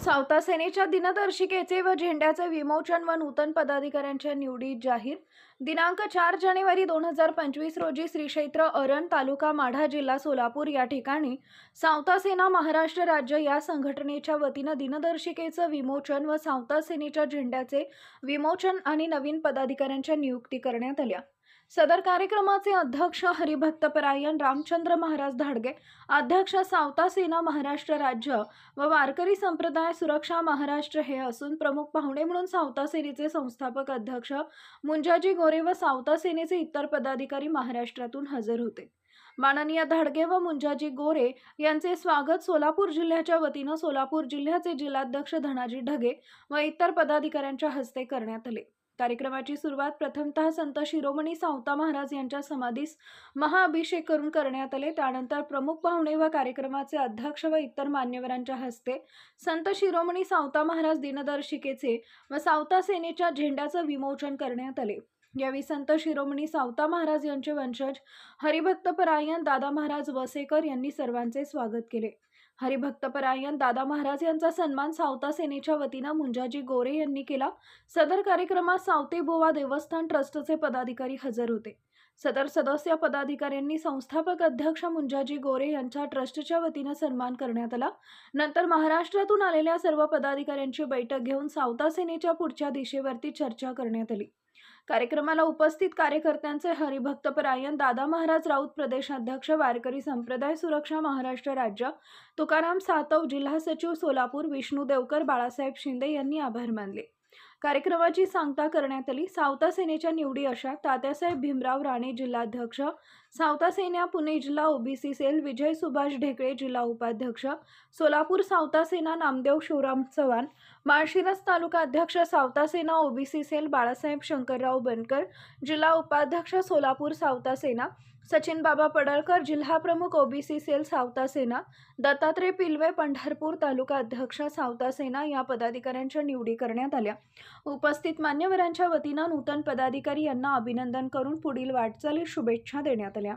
सावता सेनेच्या दिनदर्शिकेचे व झेंड्याचे विमोचन व नूतन पदाधिकाऱ्यांच्या निवडी जाहीर. दिनांक 4 जानेवारी 2025 रोजी श्री क्षेत्र अरण, तालुका माढा, जिल्हा सोलापूर या ठिकाणी सावता सेना महाराष्ट्र राज्य या संघटनेच्या वतीनं दिनदर्शिकेचं विमोचन व सावता सेनेच्या झेंड्याचे विमोचन आणि नवीन पदाधिकाऱ्यांच्या नियुक्ती करण्यात आल्या. सदर कार्यक्रमाचे अध्यक्ष हरिभक्तपरायण रामचंद्र महाराज धाडगे, अध्यक्ष सावता सेना महाराष्ट्र राज्य व वारकरी संप्रदाय सुरक्षा महाराष्ट्र हे असून प्रमुख पाहुणे म्हणून सावता सेनेचे संस्थापक अध्यक्ष मुंजाजी गोरे व सावता सेनेचे इतर पदाधिकारी महाराष्ट्रातून हजर होते. माननीय धाडगे व मुंजाजी गोरे यांचे स्वागत सोलापूर जिल्ह्याच्या वतीनं सोलापूर जिल्ह्याचे जिल्हाध्यक्ष धनाजी ढगे व इतर पदाधिकाऱ्यांच्या हस्ते करण्यात आले. कार्यक्रमाची सुरुवात प्रथमतः संत शिरोमणी सावता महाराज यांच्या समाधीस महाअभिषेक करून करण्यात आले. त्यानंतर प्रमुख पाहुणे व कार्यक्रमाचे अध्यक्ष व इतर मान्यवरांच्या हस्ते संत शिरोमणी सावता महाराज दिनदर्शिकेचे व सावता सेनेच्या झेंड्याचं विमोचन करण्यात आले. यावेळी संत शिरोमणी सावता महाराज यांचे वंशज हरिभक्तपरायण दादा महाराज वसेकर यांनी सर्वांचे स्वागत केले. हरिभक्तपरायण दादा महाराज यांचा सन्मान सावता सेनेच्या वतीनं मुंजाजी गोरे यांनी केला. सदर कार्यक्रमात सावते बोवा देवस्थान ट्रस्टचे पदाधिकारी हजर होते. सदर सदस्य पदाधिकाऱ्यांनी संस्थापक अध्यक्ष मुंजाजी गोरे यांच्या ट्रस्टच्या वतीनं सन्मान करण्यात आला. नंतर महाराष्ट्रातून आलेल्या सर्व पदाधिकाऱ्यांची बैठक घेऊन सावता सेनेच्या पुढच्या दिशेवरती चर्चा करण्यात आली. कार्यक्रमाला उपस्थित कार्यकर्त्यांचे हरिभक्तपरायण दादा महाराज राऊत प्रदेशाध्यक्ष वारकरी संप्रदाय सुरक्षा महाराष्ट्र राज्य तुकाराम सातव, जिल्हा सचिव सोलापूर विष्णू देवकर, बाळासाहेब शिंदे यांनी आभार मानले. कार्यक्रमाची सांगता करण्यात आली. सावता सेनेच्या निवडी अशा: तात्यासाहेब भीमराव राणे जिल्हाध्यक्ष, सावता सेना पुणे जिल्हा ओबीसी सेल विजय सुभाष ढेकळे जिल्हा उपाध्यक्ष, सोलापूर सावता सेना नामदेव शिवराम चव्हाण, माळशिरस तालुका अध्यक्ष सावता सेना ओबीसी सेल बाळासाहेब शंकरराव बनकर, जिल्हा उपाध्यक्ष सोलापूर सावता सेना, सचिन बाबा पडळकर जिल्हा प्रमुख ओबीसी सेल सावता सेना, दत्तात्रय पिलवे पंढरपूर तालुका अध्यक्ष सावता सेना या पदाधिकाऱ्यांच्या निवडी करण्यात आल्या. उपस्थित मान्यवरांच्या वतीनं नूतन पदाधिकारी यांना अभिनंदन करून पुढील वाटचालीस शुभेच्छा देण्यात आल्या.